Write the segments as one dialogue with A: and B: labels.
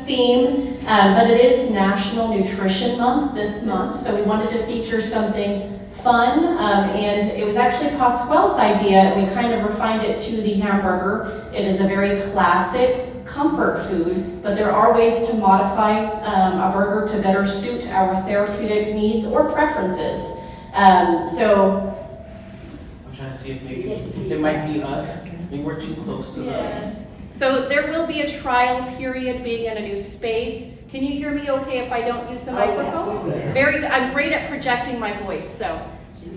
A: theme, but it is National Nutrition Month this month, so we wanted to feature something fun, and it was actually Pasquale's idea, and we kind of refined it to the hamburger. It is a very classic comfort food, but there are ways to modify a burger to better suit our therapeutic needs or preferences. So
B: I'm trying to see if maybe it might be us. Maybe we're too close to
A: yes. So there will be a trial period being in a new space. Can you hear me okay if I don't use the microphone? Very good. I'm great at projecting my voice, so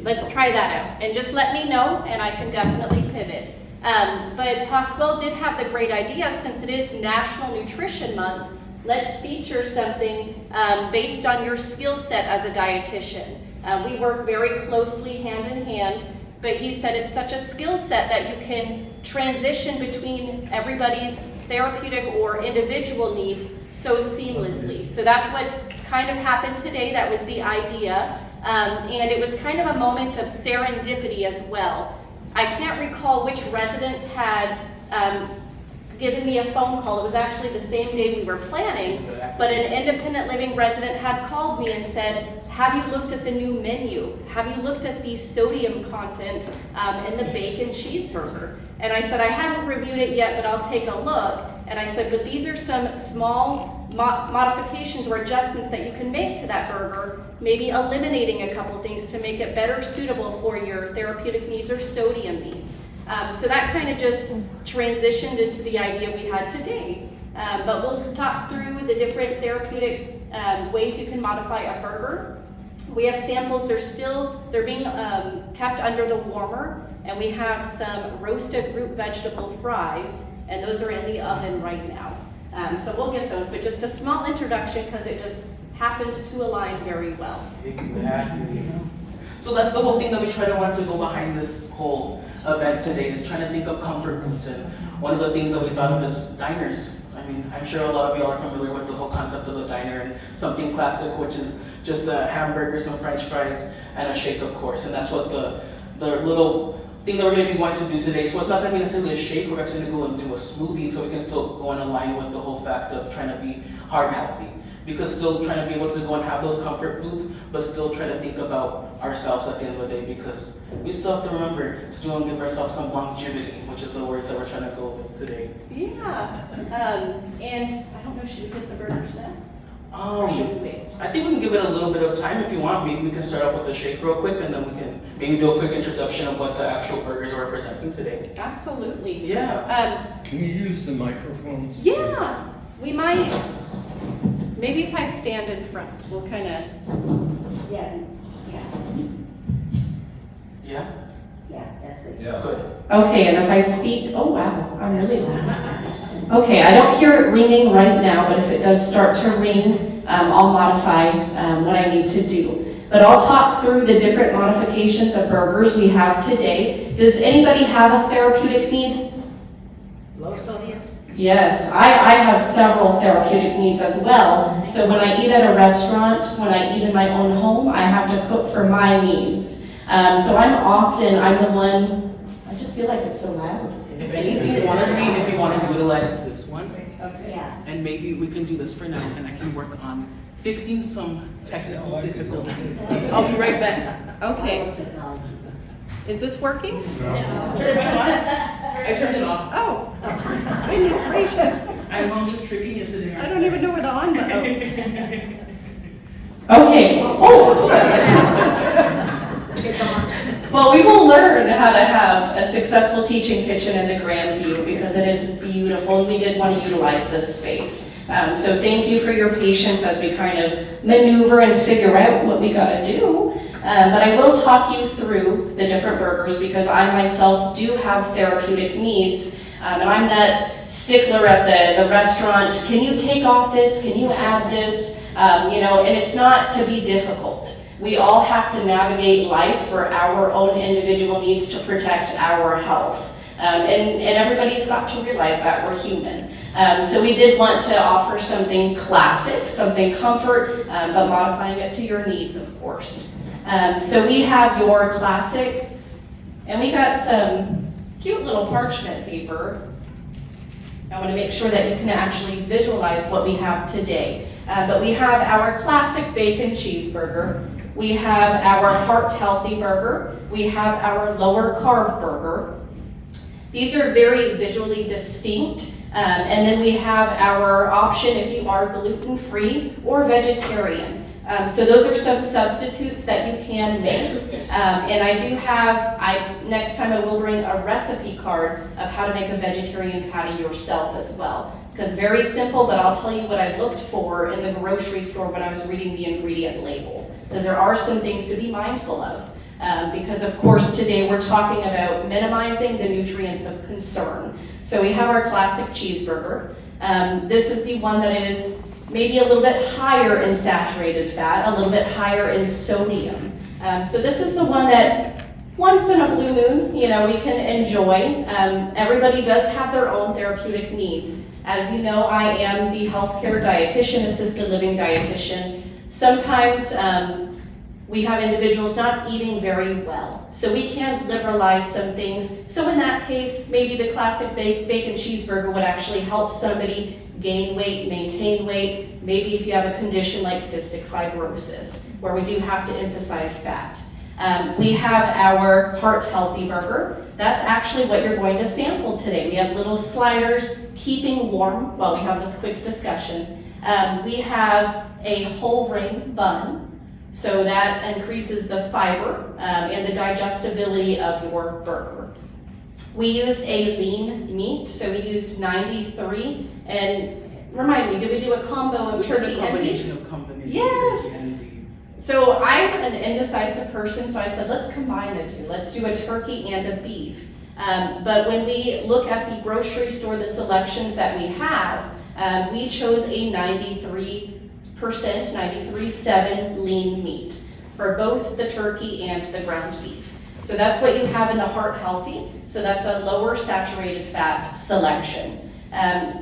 A: let's try that out. And just let me know, and I can definitely pivot. But Pasquale did have the great idea, since it is National Nutrition Month, let's feature something based on your skill set as a dietitian. We work very closely hand in hand, but he said it's such a skill set that you can transition between everybody's therapeutic or individual needs so seamlessly. So that's what kind of happened today. That was the idea. And it was kind of a moment of serendipity as well. I can't recall which resident had given me a phone call. It was actually the same day we were planning, but an independent living resident had called me and said, have you looked at the new menu? Have you looked at the sodium content in the bacon cheeseburger? And I said, I haven't reviewed it yet, but I'll take a look. And I said, but these are some small modifications or adjustments that you can make to that burger, maybe eliminating a couple things to make it better suitable for your therapeutic needs or sodium needs. So that kind of just transitioned into the idea we had today. But we'll talk through the different therapeutic ways you can modify a burger. We have samples, they're being kept under the warmer, and we have some roasted root vegetable fries, and those are in the oven right now. So we'll get those, but just a small introduction because it just happened to align very well.
B: Exactly. So that's the whole thing that we want to go behind this whole event today, is trying to think of comfort foods. And one of the things that we thought of is diners. I mean, I'm sure a lot of you are familiar with the whole concept of a diner, and something classic, which is just a hamburger, some french fries, and a shake, of course. And that's what the little thing that we're going to be going to do today. So it's not going to be necessarily a shake. We're actually going to go and do a smoothie, so we can still go in line with the whole fact of trying to be heart healthy. Because still trying to be able to go and have those comfort foods, but still try to think about ourselves at the end of the day, because we still have to remember to do and give ourselves some longevity, which is the words that we're trying to go with today.
A: Yeah, and I don't know, should we get the burgers now? Or should we wait?
B: I think we can give it a little bit of time if you want. Maybe we can start off with the shake real quick, and then we can maybe do a quick introduction of what the actual burgers are presenting today.
A: Absolutely.
B: Yeah.
C: Can you use the microphones?
A: Yeah, we might. Maybe if I stand in front, we'll kind of.
D: Yeah,
B: Yeah?
D: that's it.
C: Yeah.
B: Good.
A: Okay, and if I speak, oh wow, I'm really loud. Okay, I don't hear it ringing right now, but if it does start to ring, I'll modify what I need to do. But I'll talk through the different modifications of burgers we have today. Does anybody have a therapeutic need?
D: Low sodium?
A: Yes, I have several therapeutic needs as well. So when I eat at a restaurant, when I eat in my own home, I have to cook for my needs. So I'm the one, I just feel like it's so loud.
B: If anything, honestly, if you want to utilize this one,
A: Okay.
D: Yeah.
B: and maybe we can do this for now, and I can work on fixing some technical difficulties. I'll be right back.
A: Okay,
D: Technology.
A: is this working?
B: Turn it on. I turned it off.
A: Oh, goodness gracious.
B: I'm just tricking you today.
A: I don't even know where the on button is. Okay. Oh. Well, we will learn how to have a successful teaching kitchen in the Grand View because it is beautiful, and we did want to utilize this space. So thank you for your patience as we kind of maneuver and figure out what we got to do. But I will talk you through the different burgers because I myself do have therapeutic needs. And I'm that stickler at the restaurant. Can you take off this? Can you add this? And it's not to be difficult. We all have to navigate life for our own individual needs to protect our health. And everybody's got to realize that we're human. So we did want to offer something classic, something comfort, but modifying it to your needs, of course. So we have your classic, and we got some cute little parchment paper. I want to make sure that you can actually visualize what we have today. But we have our classic bacon cheeseburger. We have our heart healthy burger. We have our lower carb burger. These are very visually distinct. And then we have our option if you are gluten-free or vegetarian. So those are some substitutes that you can make. And I do have, next time I will bring a recipe card of how to make a vegetarian patty yourself as well. Because very simple, but I'll tell you what I looked for in the grocery store when I was reading the ingredient label. Because there are some things to be mindful of. Because of course today we're talking about minimizing the nutrients of concern. So we have our classic cheeseburger. This is the one that is maybe a little bit higher in saturated fat, a little bit higher in sodium. So this is the one that once in a blue moon, we can enjoy. Everybody does have their own therapeutic needs. As you know, I am the healthcare dietitian, assisted living dietitian. Sometimes we have individuals not eating very well. So we can liberalize some things. So in that case, maybe the classic bacon cheeseburger would actually help somebody gain weight, maintain weight, maybe if you have a condition like cystic fibrosis, where we do have to emphasize fat. We have our heart healthy burger. That's actually what you're going to sample today. We have little sliders, keeping warm while we have this quick discussion. We have a whole grain bun. So that increases the fiber and the digestibility of your burger. We used a lean meat, so we used 93. And remind me, did we do a combo of turkey and beef? Yes. So I'm an indecisive person, so I said, let's combine the two. Let's do a turkey and a beef. But when we look at the grocery store, the selections that we have, we chose a 93.7 lean meat for both the turkey and the ground beef. So that's what you have in the heart healthy. So that's a lower saturated fat selection.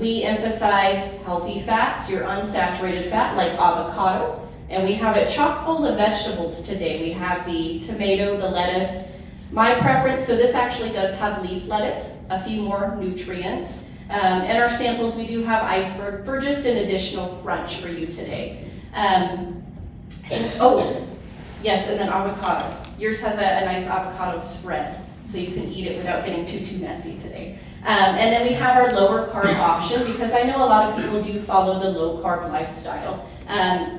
A: We emphasize healthy fats, your unsaturated fat like avocado, and we have it chock full of vegetables today. We have the tomato, the lettuce. My preference, so this actually does have leaf lettuce, a few more nutrients. In our samples, we do have iceberg for just an additional crunch for you today. Yes, and then avocado. Yours has a nice avocado spread, so you can eat it without getting too messy today. And then we have our lower carb option, because I know a lot of people do follow the low carb lifestyle.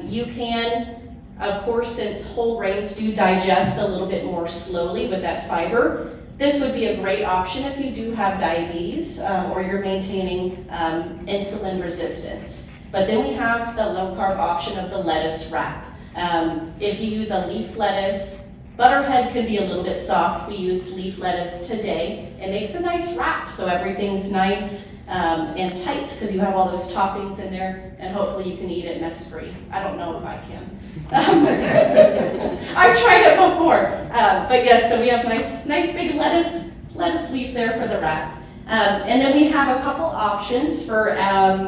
A: You can, of course, since whole grains do digest a little bit more slowly with that fiber, this would be a great option if you do have diabetes or you're maintaining insulin resistance. But then we have the low carb option of the lettuce wrap. If you use a leaf lettuce, butterhead can be a little bit soft. We used leaf lettuce today. It makes a nice wrap, so everything's nice and tight because you have all those toppings in there, and hopefully you can eat it mess-free. I don't know if I can. I've tried it before, but yes, so we have nice big lettuce leaf there for the wrap. And then we have a couple options for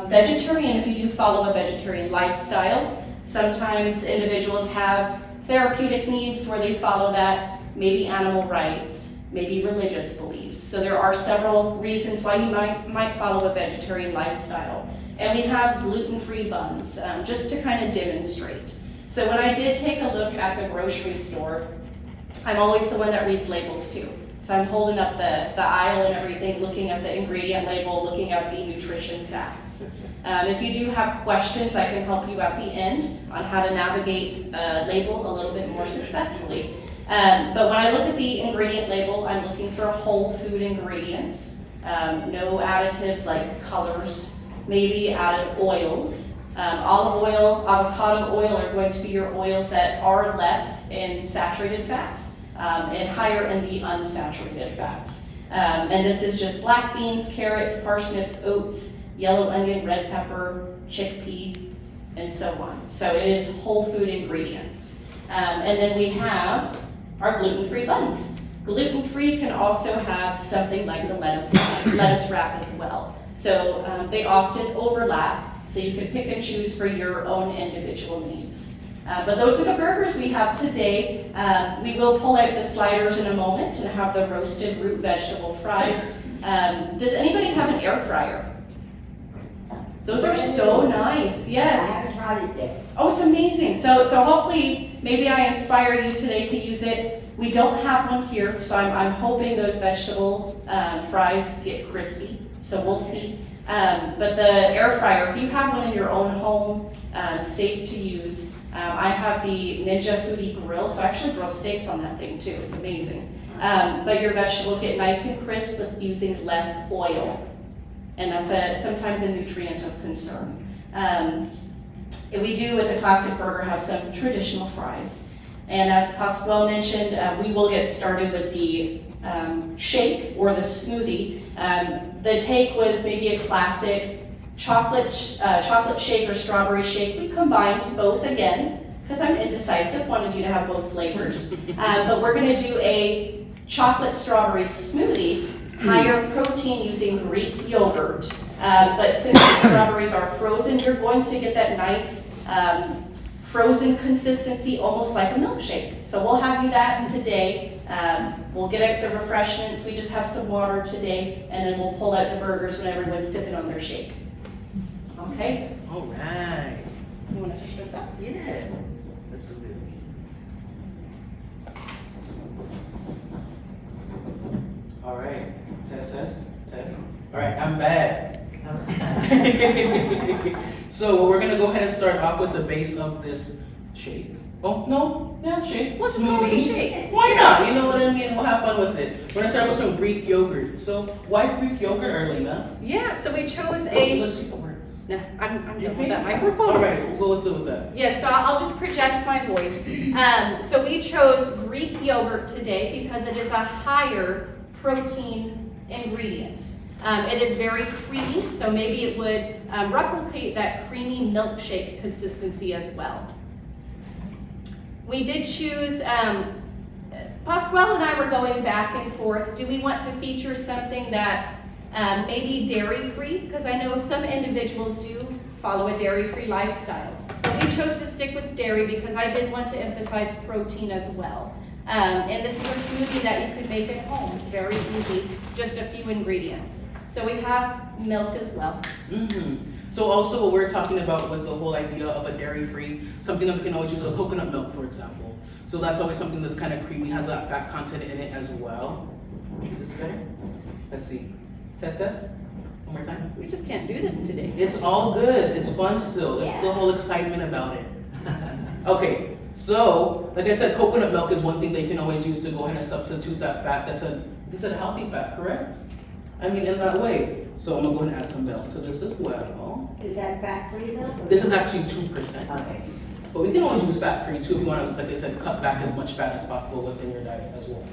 A: vegetarian if you do follow a vegetarian lifestyle. Sometimes individuals have therapeutic needs where they follow that, maybe animal rights, maybe religious beliefs. So there are several reasons why you might follow a vegetarian lifestyle. And we have gluten-free buns, just to kind of demonstrate. So when I did take a look at the grocery store, I'm always the one that reads labels too. So I'm holding up the aisle and everything, looking at the ingredient label, looking at the nutrition facts. If you do have questions, I can help you at the end on how to navigate a label a little bit more successfully. But when I look at the ingredient label, I'm looking for whole food ingredients, no additives like colors, maybe added oils. Olive oil, avocado oil are going to be your oils that are less in saturated fats and higher in the unsaturated fats. And this is just black beans, carrots, parsnips, oats, yellow onion, red pepper, chickpea, and so on. So it is whole food ingredients. And then we have our gluten-free buns. Gluten-free can also have something like the lettuce wrap as well. So they often overlap, so you can pick and choose for your own individual needs. But those are the burgers we have today. We will pull out the sliders in a moment and have the roasted root vegetable fries. Does anybody have an air fryer? Those are so nice,
D: I
A: yes.
D: haven't tried it yet.
A: Oh, it's amazing. So hopefully, maybe I inspire you today to use it. We don't have one here, so I'm hoping those vegetable fries get crispy. So we'll see. But the air fryer, if you have one in your own home, safe to use. I have the Ninja Foodie Grill, so I actually grill steaks on that thing too. It's amazing. But your vegetables get nice and crisp with using less oil. And that's sometimes a nutrient of concern. And we do at the Classic Burger have some traditional fries. And as Pasquale mentioned, we will get started with the shake or the smoothie. The take was maybe a classic chocolate shake or strawberry shake. We combined both again, because I'm indecisive, wanted you to have both flavors. But we're gonna do a chocolate strawberry smoothie, higher protein using Greek yogurt. But since the strawberries are frozen, you're going to get that nice frozen consistency, almost like a milkshake. So we'll have you that today. We'll get out the refreshments. We just have some water today, and then we'll pull out the burgers when everyone's sipping on their shake. Okay?
B: All right.
A: You want to push this up?
B: Yeah. Let's do this. All right. Test. All right, I'm back. So we're gonna go ahead and start off with the base of this shake. Oh, no, yeah, shake.
A: What's wrong with the shake?
B: Why not? You know what I mean? We'll have fun with it. We're gonna start with some Greek yogurt. So why Greek yogurt, Arlayna?
A: Yeah, so we chose
B: Let's see some words.
A: No, I'm
B: You
A: done with
B: okay?
A: that microphone.
B: All right, we'll go with that.
A: Yes, so I'll just project my voice. So we chose Greek yogurt today because it is a higher protein ingredient. It is very creamy, so maybe it would replicate that creamy milkshake consistency as well. We did choose, Pasquale and I were going back and forth. Do we want to feature something that's maybe dairy-free? Because I know some individuals do follow a dairy-free lifestyle. But we chose to stick with dairy because I did want to emphasize protein as well. And this is a smoothie that you could make at home. It's very easy, just a few ingredients. So we have milk as well.
B: So also what we're talking about with the whole idea of a dairy-free, something that we can always use, a coconut milk, for example. So that's always something that's kind of creamy, has that fat content in it as well. Is this better? Let's see. Test. One more time.
A: We just can't do this today.
B: It's all good. It's fun still. It's the whole excitement about it. Okay. So, like I said, coconut milk is one thing they can always use to go ahead and substitute that fat. That's a healthy fat, correct? I mean, in that way. So I'm gonna go ahead and add some milk to this as well.
D: Is that fat-free milk?
B: This is actually 2%.
D: Okay.
B: But we can always use fat-free too if you want to, like I said, cut back as much fat as possible within your diet as well.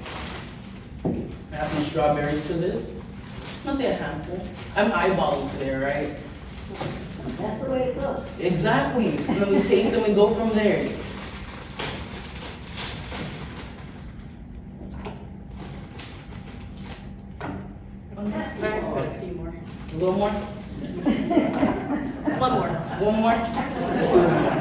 B: Add some strawberries to this. I'm gonna say a handful. I'm eyeballing today, right?
D: That's the way it looks.
B: Exactly. And then we taste them and go from there.
A: I put a few more.
B: A little more?
A: One more.
B: One more? Let's do one more.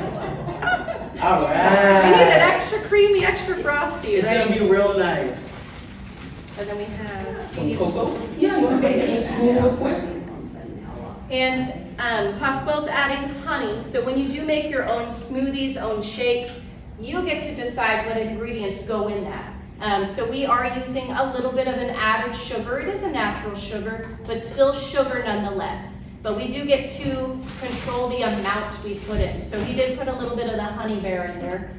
B: All
A: We need it
B: right.
A: extra creamy, extra frosty,
B: It's
A: right?
B: gonna be real nice.
A: And then we have
B: Some cocoa? Yeah, you want to make it smooth real quick?
A: And Pasquale's adding honey, so when you do make your own smoothies, own shakes, you get to decide what ingredients go in that. So we are using a little bit of an added sugar. It is a natural sugar, but still sugar nonetheless. But we do get to control the amount we put in. So he did put a little bit of the honey bear in there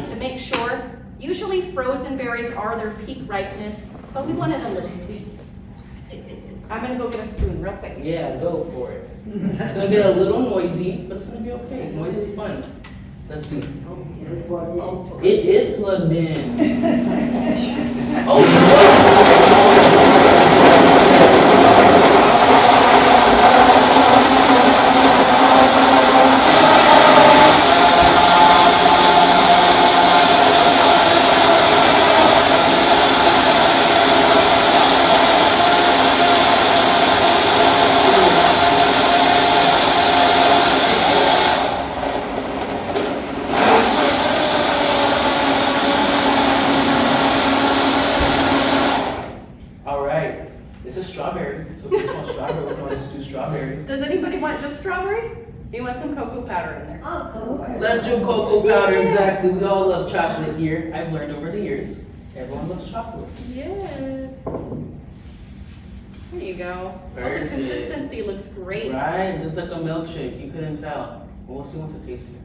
A: to make sure. Usually frozen berries are their peak ripeness, but we want it a little sweet. I'm gonna go get a spoon real quick.
B: Yeah, go for it. It's gonna get a little noisy, but it's gonna be okay. Noise is fun. Let's see.
D: Is it plugged in?
B: It is plugged in. Oh,
A: You want some cocoa powder in there?
D: Oh, cool.
B: Let's do cocoa powder, exactly. We all love chocolate here. I've learned over the years. Everyone loves chocolate.
A: Yes. There you go. Oh, the
B: Perfect.
A: consistency looks great.
B: Right, just like a milkshake. You couldn't tell. Well, we'll see once it tastes it.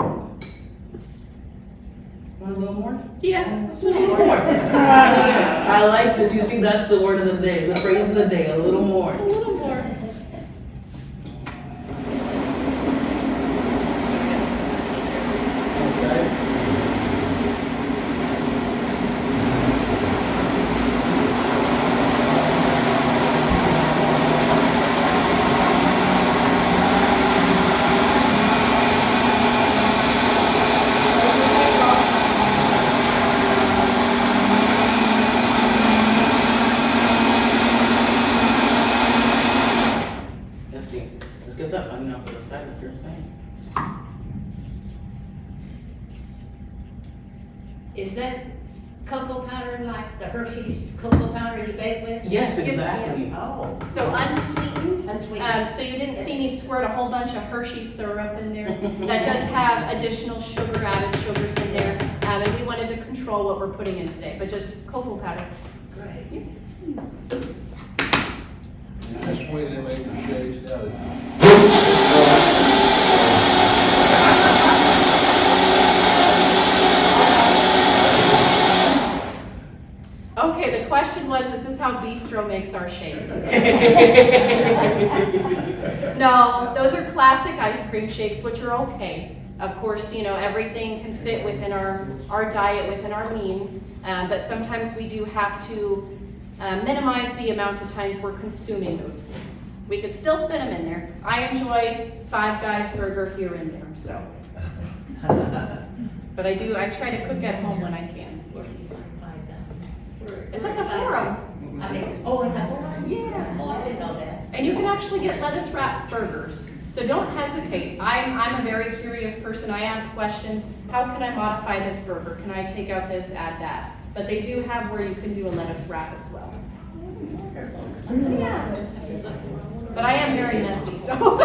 B: Want a little more?
A: Yeah.
B: Let's do a little more. I like this. You see, that's the word of the day, the phrase of the day. A little more.
A: A little more.
B: Inside. Let's see. Let's get that onion out for the side, like you're saying.
D: Is that cocoa powder like the Hershey's cocoa powder you bake with?
B: Yes, exactly.
D: Oh.
A: So unsweetened.
D: Unsweetened.
A: So you didn't see me squirt a whole bunch of Hershey syrup in there. That does have additional sugar, added sugars in there. And we wanted to control what we're putting in today, but just cocoa powder.
D: Great.
C: That's the way they make the shakes now.
A: Okay, the question was, is this how Bistro makes our shakes? No, those are classic ice cream shakes, which are okay. Of course, you know, everything can fit within our diet, within our means, but sometimes we do have to minimize the amount of times we're consuming those things. We could still fit them in there. I enjoy Five Guys burger here and there, so. But I try to cook at home when I can. It's at the Forum.
D: I mean, oh, is that what?
A: Yeah.
D: Oh, I didn't know that.
A: And you can actually get lettuce wrapped burgers. So don't hesitate. I'm a very curious person. I ask questions. How can I modify this burger? Can I take out this, add that? But they do have where you can do a lettuce wrap as well. Yeah. But I am very messy, so.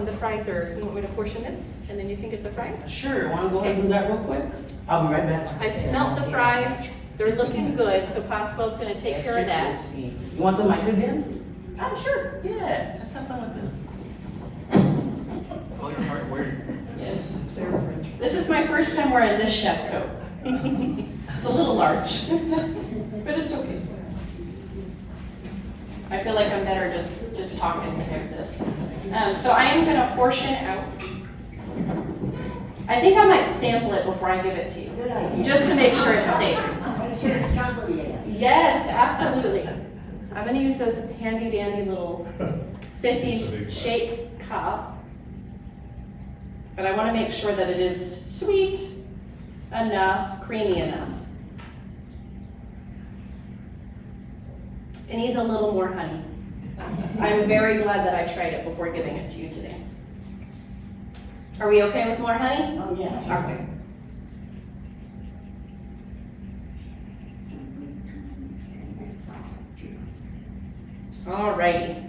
A: The fries are, you want me to portion this? And then you can get the fries?
B: Sure, wanna go ahead and do that real quick? I'll be right back.
A: I smelt the fries. They're looking good, so Pasquale's gonna take care of that.
B: You want the mic again?
A: Sure.
B: Yeah, let's have fun with this. All your hard work.
A: Yes. This is my first time wearing this chef coat. It's a little large, but it's okay. I feel like I'm better just talking without this. So I am gonna portion out. I think I might sample it before I give it to you,
D: Good idea.
A: just to make sure it's safe.
D: Make sure it's chocolatey enough.
A: Yes, absolutely. I'm gonna use this handy dandy little 50s shake cup. But I wanna make sure that it is sweet enough, creamy enough. It needs a little more honey. I'm very glad that I tried it before giving it to you today. Are we okay with more honey?
D: Oh, yeah.
A: Okay. Alrighty.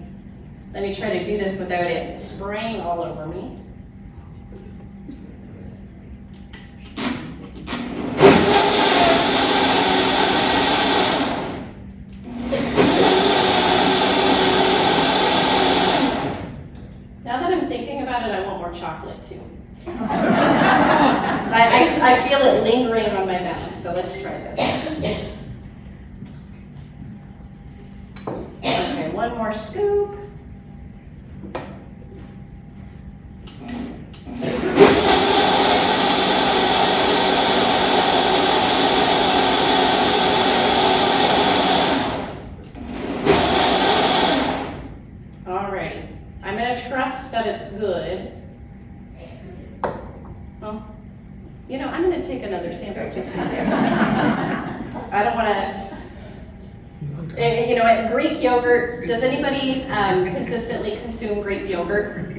A: Let me try to do this without it spraying all over me. Now that I'm thinking about it, I want more chocolate too. I feel it lingering on my mouth, so let's try this. Okay, one more scoop. Alrighty, I'm gonna trust that it's good. Well, you know, I'm gonna take another sample just in case. I don't wanna, you know, Greek yogurt, does anybody consistently consume Greek yogurt?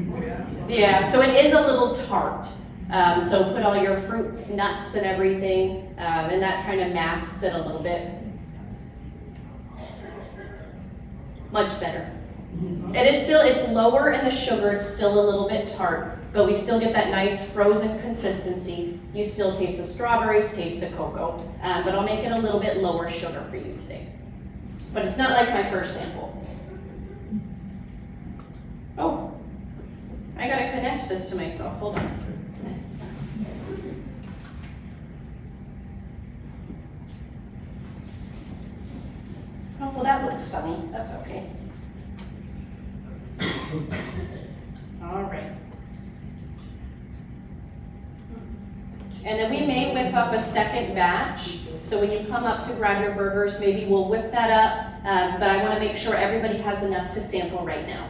A: Yeah, so it is a little tart. So put all your fruits, nuts and everything, and that kind of masks it a little bit. Much better. It's lower in the sugar, it's still a little bit tart, but we still get that nice frozen consistency. You still taste the strawberries, taste the cocoa, but I'll make it a little bit lower sugar for you today. But it's not like my first sample. Oh, I gotta connect this to myself, hold on. Oh, well that looks funny, that's okay. All right. And then we may whip up a second batch. So when you come up to grab your burgers, maybe we'll whip that up, but I wanna make sure everybody has enough to sample right now.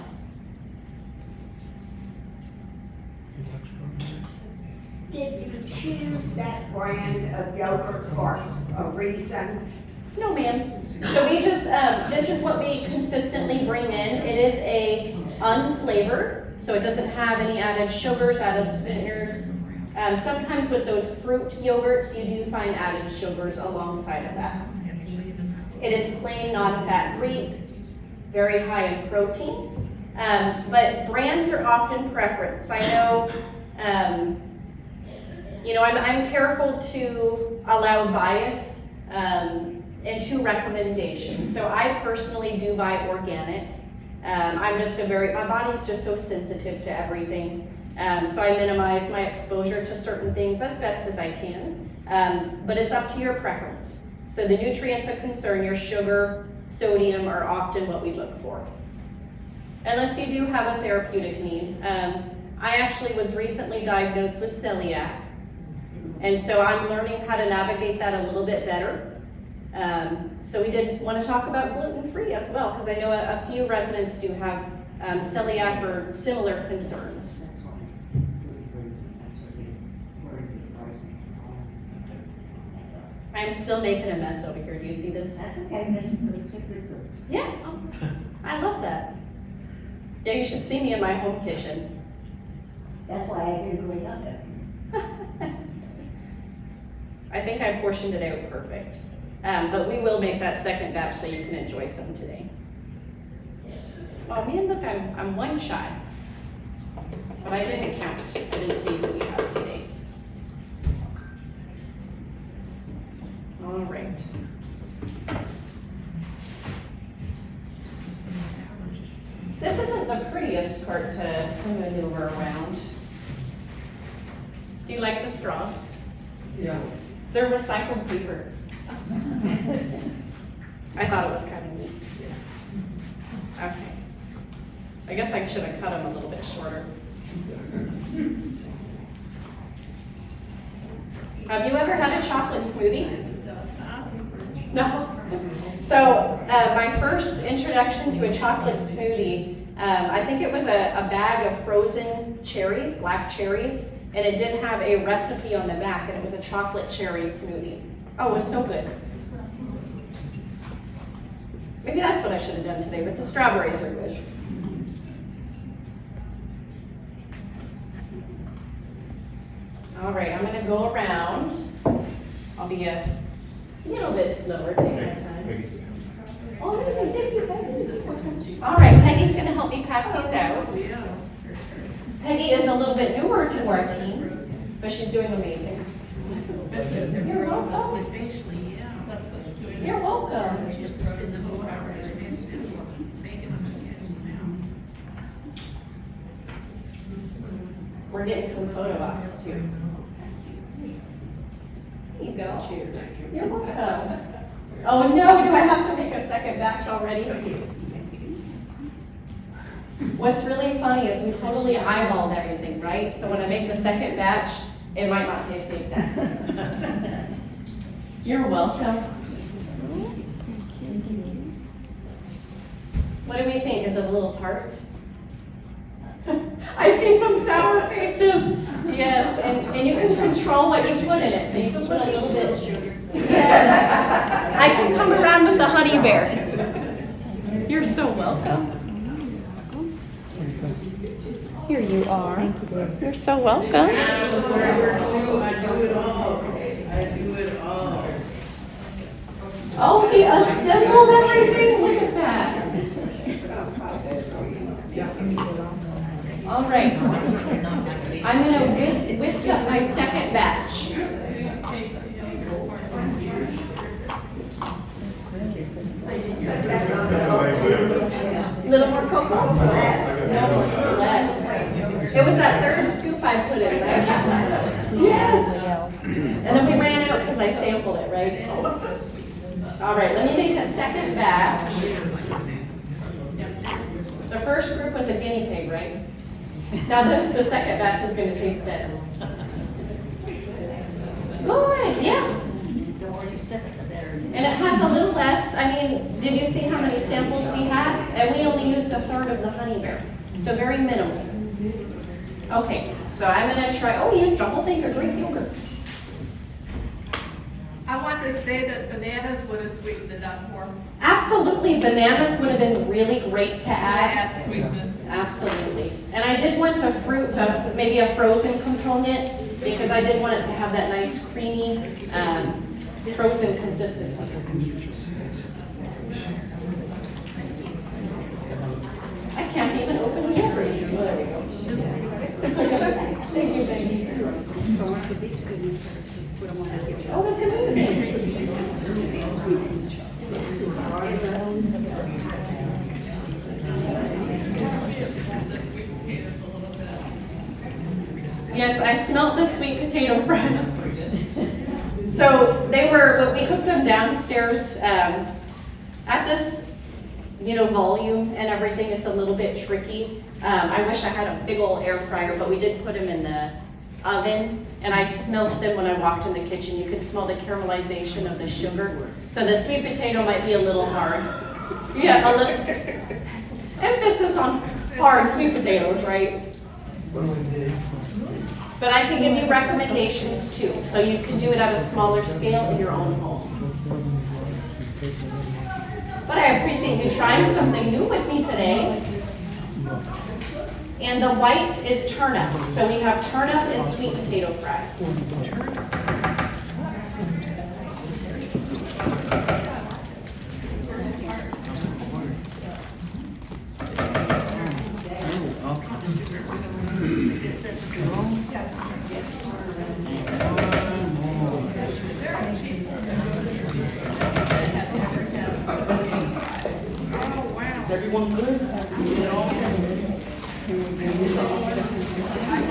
E: Did you choose that brand of yogurt for a reason?
A: No, ma'am. So we just, this is what we consistently bring in. It is a unflavored, so it doesn't have any added sugars, added sweeteners. Sometimes with those fruit yogurts, you do find added sugars alongside of that. It is plain non-fat Greek, very high in protein, but brands are often preference. I know, I'm careful to allow bias into recommendations. So I personally do buy organic. My body's just so sensitive to everything. So I minimize my exposure to certain things as best as I can, but it's up to your preference. So the nutrients of concern, your sugar, sodium, are often what we look for. Unless you do have a therapeutic need. I actually was recently diagnosed with celiac, and so I'm learning how to navigate that a little bit better. So we did want to talk about gluten-free as well, because I know a few residents do have celiac or similar concerns. I'm still making a mess over here. Do you see this?
E: That's okay, Miss Cooks.
A: Yeah, I love that. Yeah, you should see me in my home kitchen.
E: That's why I didn't clean up there.
A: I think I portioned it out perfect. But we will make that second batch so you can enjoy some today. Oh man, look, I'm one shy. But I didn't count. I didn't see who we have today. All right. This isn't the prettiest part to maneuver around. Do you like the straws?
C: Yeah.
A: They're recycled paper. I thought it was kind of neat. Okay. I guess I should have cut them a little bit shorter. Have you ever had a chocolate smoothie? No? So my first introduction to a chocolate smoothie, I think it was a bag of frozen cherries, black cherries, and it did have a recipe on the back, and it was a chocolate cherry smoothie. Oh, it was so good. Maybe that's what I should have done today, but the strawberries are good. All right, I'm gonna go around. I'll be a little bit slower, take my time. Oh, amazing, thank you, Peggy. All right, Peggy's gonna help me pass these out. Peggy is a little bit newer to our team, but she's doing amazing. You're welcome.
F: Especially, yeah.
A: You're welcome.
F: Just to spend the whole hour just messing up, making them guess now.
A: We're getting some photo ops too. There you go. Cheers. You're welcome. Oh no, do I have to make a second batch already? What's really funny is we totally eyeballed everything, right? So when I make the second batch, it might not taste the exact same. You're welcome. What do we think? Is it a little tart? I see some sour faces. Yes, and you can control what you put in it. So you can put a little bit of sugar. Yes. I can come around with the honey bear. You're so welcome. Here you are. You're so welcome.
F: I do it all. I do it all.
A: Oh, he assembled everything. Look at that. All right. I'm gonna whisk up my second batch. Little more cocoa? Less. No, less. It was that third scoop I put in, right? Yes. And then we ran out because I sampled it, right? All right, let me take a second batch. The first group was a guinea pig, right? Now the second batch is going to taste better. Good, yeah.
D: The more you sip it, the better.
A: And it has a little less, I mean, did you see how many samples we had? And we only used a third of the honey bear, so very minimal. Okay, so I'm going to try, oh, we used a whole thing of Greek yogurt.
G: I want to say that bananas would have sweetened it up more.
A: Absolutely, bananas would have been really great to add.
G: Add sweetness.
A: Absolutely. And I did want a fruit, maybe a frozen component, because I did want it to have that nice creamy frozen consistency. I can't even open the yogurt. So there we go. Thank you, thank you. Oh, that's amazing. Yes, I smelled the sweet potato fries. So they were, we cooked them downstairs at this, volume and everything. It's a little bit tricky. I wish I had a big old air fryer, but we did put them in the oven, and I smelled them when I walked in the kitchen. You could smell the caramelization of the sugar. So the sweet potato might be a little hard. Yeah, a little. Emphasis on hard sweet potatoes, right? But I can give you recommendations too, so you can do it at a smaller scale in your own home. But I appreciate you trying something new with me today. And the white is turnip, so we have turnip and sweet potato fries.
B: Is everyone good?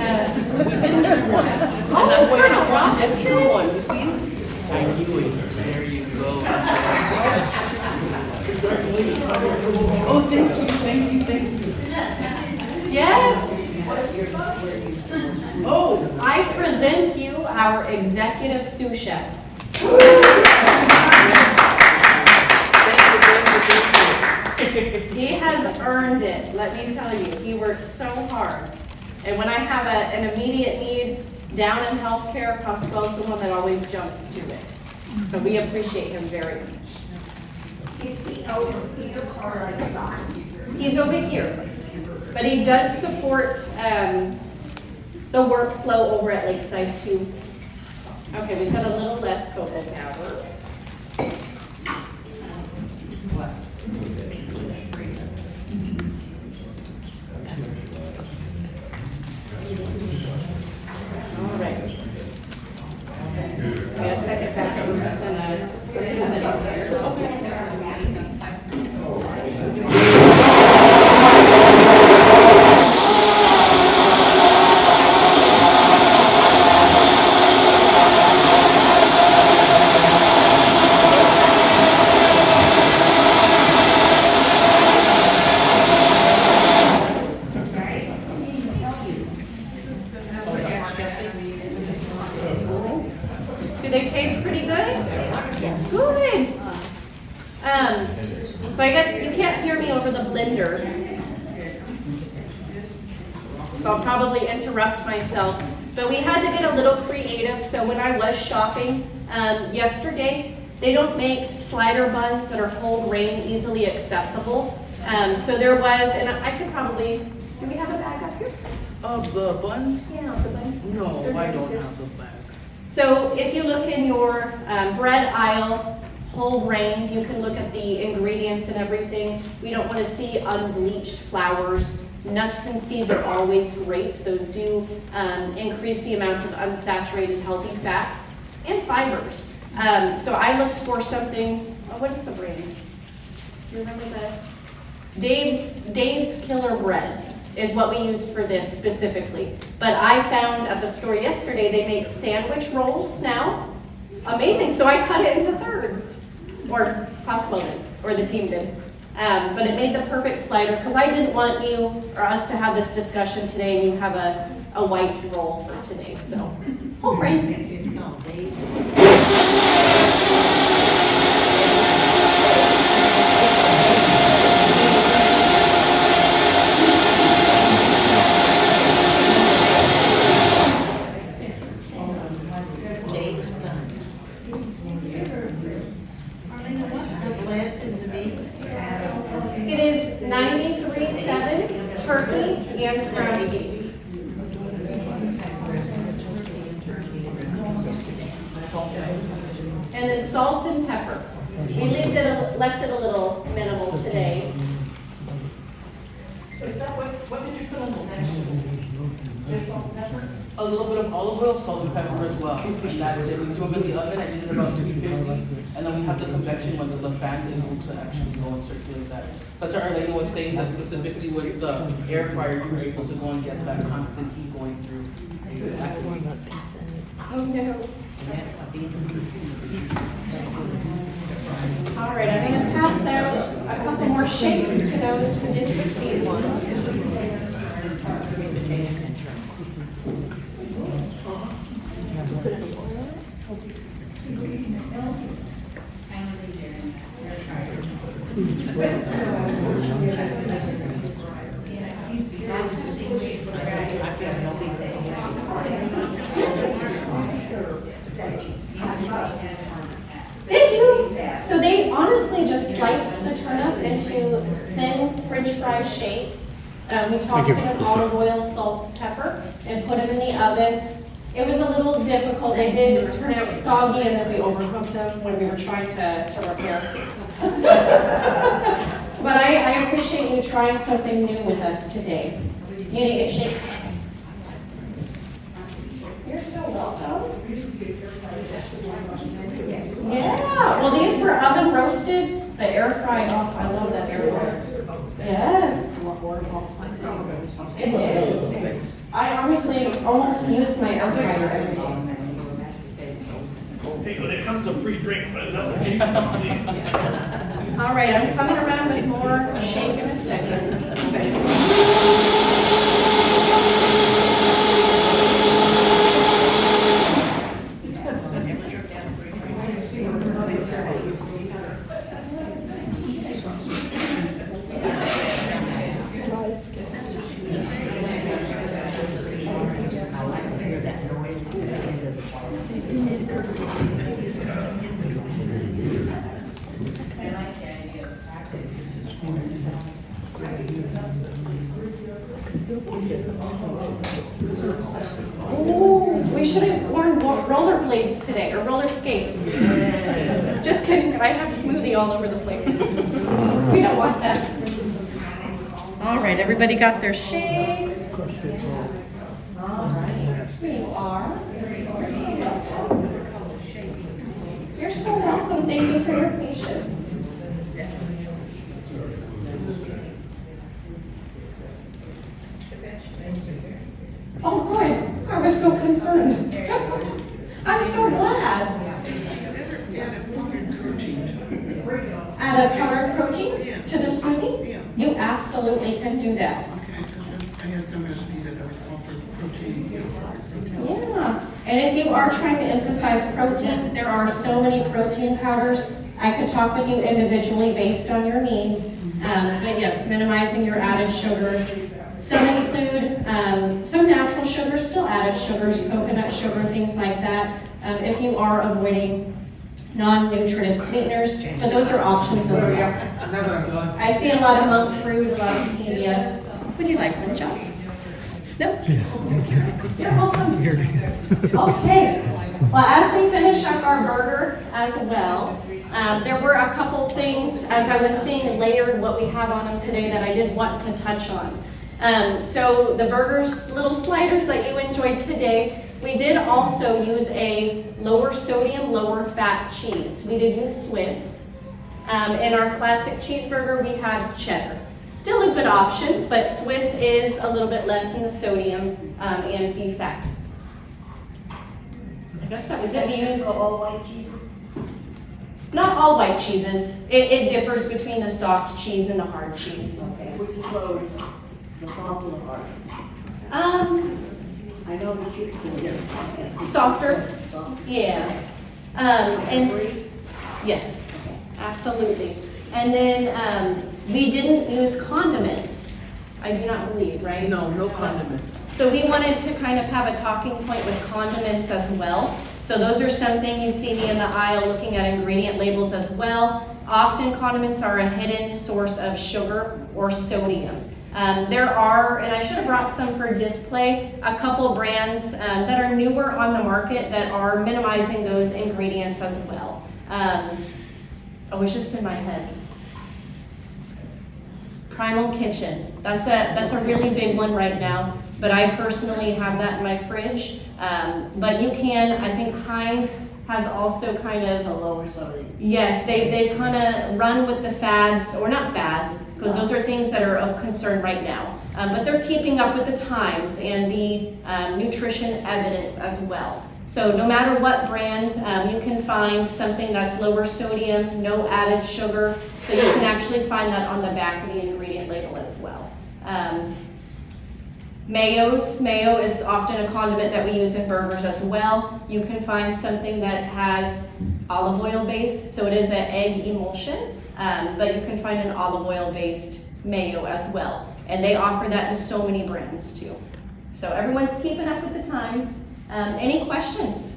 F: And that's why I want extra one, you see? I knew it. There you go. Oh, thank you.
A: Yes,
F: Oh,
A: I present you our executive sous chef. He has earned it, let me tell you. He works so hard. And when I have an immediate need down in healthcare, Pasquale's the one that always jumps to it. So we appreciate him very much.
E: Is he over here or on the side?
A: He's over here, but he does support the workflow over at Lakeside too. Okay, we said a little less cocoa powder. All right. We got a second batch of this and something in there. Do they taste pretty good? Yes. Good. So I guess you can't hear me over the blender. So I'll probably interrupt myself. But we had to get a little creative. So when I was shopping yesterday, they don't make slider buns that are whole grain, easily accessible. So there was, and I could probably, do we have a bag up here?
F: of the buns?
A: Yeah, the buns.
F: No,
A: They're
F: I don't
A: downstairs.
F: have the bag.
A: So if you look in your bread aisle, whole grain, you can look at the ingredients and everything. We don't want to see unbleached flours. Nuts and seeds are always great. Those do increase the amount of unsaturated healthy fats and fibers. So I looked for something, what is the brand? Do you remember that? Dave's Killer Bread is what we used for this specifically. But I found at the store yesterday, they make sandwich rolls now. Amazing, so I cut it into thirds. Or Pasquale did, or the team did. But it made the perfect slider, because I didn't want you or us to have this discussion today and you have a white roll for today, so. Oh, right.
D: It's called Dave's. Arlayna, what's the blend in the meat?
A: It is 93.7 turkey and ground beef. And then salt and pepper. We left it a little minimal today.
B: So is that what did you put on the vegetables? Just salt and pepper? A little bit of olive oil, salt and pepper as well. And that's it. We do them in the oven. I did it about 350. And then we have the convection ones, the fans able to actually go and circulate that. That's what Arlayna was saying, that specifically with the air fryer, you were able to go and get that constant heat going through.
A: Oh no. All right, I'm going to pass out a couple more shakes to those who didn't receive one. Did you? So they honestly just sliced the turnip into thin French fry shapes. We tossed it in olive oil, salt, pepper, and put them in the oven. It was a little difficult. They did turn out soggy, and then we overcooked them when we were trying to repair. But I appreciate you trying something new with us today. You need to get shakes. You're so welcome. Yeah, well, these were oven roasted, the air fry. Oh, I love that air fryer. Yes. It is. I honestly almost use my air fryer every day.
H: Hey, when it comes to free drinks, I know what you can believe.
A: All right, I'm coming around with more shake in a second. Oh, we should have worn roller blades today, or roller skates. Just kidding, I have smoothie all over the place. We don't want that. All right, everybody got their shakes. All right, you are. You're so welcome. Thank you for your patience. Oh, good. I was so concerned. I'm so glad. Add a powdered protein to the smoothie?
F: Yeah.
A: You absolutely can do that.
F: Okay, because I had some recipe that I was offered protein.
A: Yeah, and if you are trying to emphasize protein, there are so many protein powders. I could talk with you individually based on your needs. But yes, minimizing your added sugars. Some include some natural sugars, still added sugars, coconut sugar, things like that. If you are avoiding non-nutritive sweeteners, but those are options as well. I see a lot of monk fruit, a lot of stevia. Would you like one, John? No?
I: Yes, thank you.
A: You're welcome.
I: Here.
A: Okay, well, as we finish up our burger as well, there were a couple things, as I was seeing layered what we have on them today, that I did want to touch on. So the burgers, little sliders that you enjoyed today, we did also use a lower sodium, lower fat cheese. We did use Swiss. In our classic cheeseburger, we had cheddar. Still a good option, but Swiss is a little bit less in the sodium and beef fat. I guess that was it. We used
E: All white cheeses?
A: not all white cheeses. It differs between the soft cheese and the hard cheese.
E: Okay, which is lower, the soft or the hard? I know the chicken.
A: Softer.
E: Soft.
A: Yeah. And yes, absolutely. And then we didn't use condiments. I do not believe, right?
B: No, no condiments.
A: So we wanted to kind of have a talking point with condiments as well. So those are something you see me in the aisle looking at ingredient labels as well. Often condiments are a hidden source of sugar or sodium. There are, and I should have brought some for display, a couple brands that are newer on the market that are minimizing those ingredients as well. Oh, it's just in my head. Primal Kitchen. That's a really big one right now, but I personally have that in my fridge. But you can, I think Heinz has also kind of,
E: The lower sodium.
A: yes, they kind of run with the fads, or not fads, because those are things that are of concern right now. But they're keeping up with the times and the nutrition evidence as well. So no matter what brand, you can find something that's lower sodium, no added sugar. So you can actually find that on the back of the ingredient label as well. Mayo is often a condiment that we use in burgers as well. You can find something that has olive oil base, so it is an egg emulsion, but you can find an olive oil based mayo as well. And they offer that in so many brands too. So everyone's keeping up with the times. Any questions?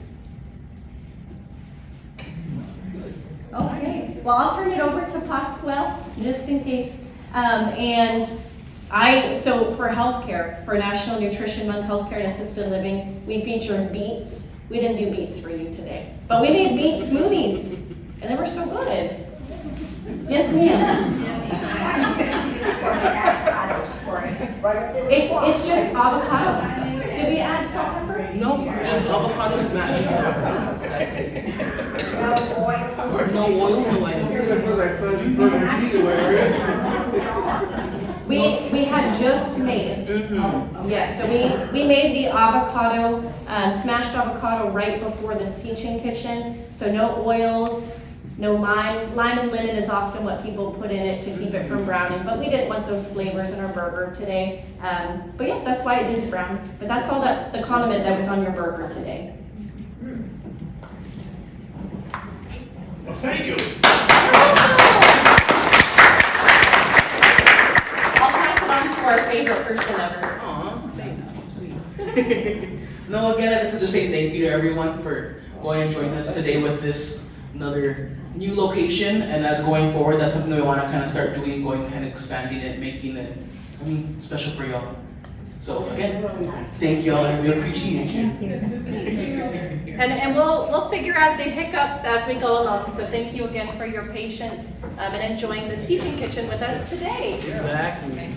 A: Okay, well, I'll turn it over to Pasquale, just in case. So for healthcare, for National Nutrition Month, Healthcare and Assisted Living, we featured beets. We didn't do beets for you today, but we made beet smoothies, and they were so good. Yes, ma'am. It's just avocado. Did we add salt and pepper?
B: No, just avocado smash. That's it.
E: No oil.
B: No oil, no
A: We had just made it. Yes, so we made the avocado, smashed avocado right before this teaching kitchen. So no oils, no lime. Lime and lemon is often what people put in it to keep it from browning, but we didn't want those flavors in our burger today. But yeah, that's why it didn't brown. But that's all the condiment that was on your burger today.
H: Well, thank you.
A: I'll pass it on to our favorite person ever.
B: Aw, thanks. Sweet. No, again, I'd like to just say thank you to everyone for going and joining us today with this another new location. And as going forward, that's something that we want to kind of start doing, going ahead and expanding it, making it, special for y'all. So again, thank y'all, and we appreciate you.
A: And we'll figure out the hiccups as we go along. So thank you again for your patience and enjoying this teaching kitchen with us today.
B: Exactly.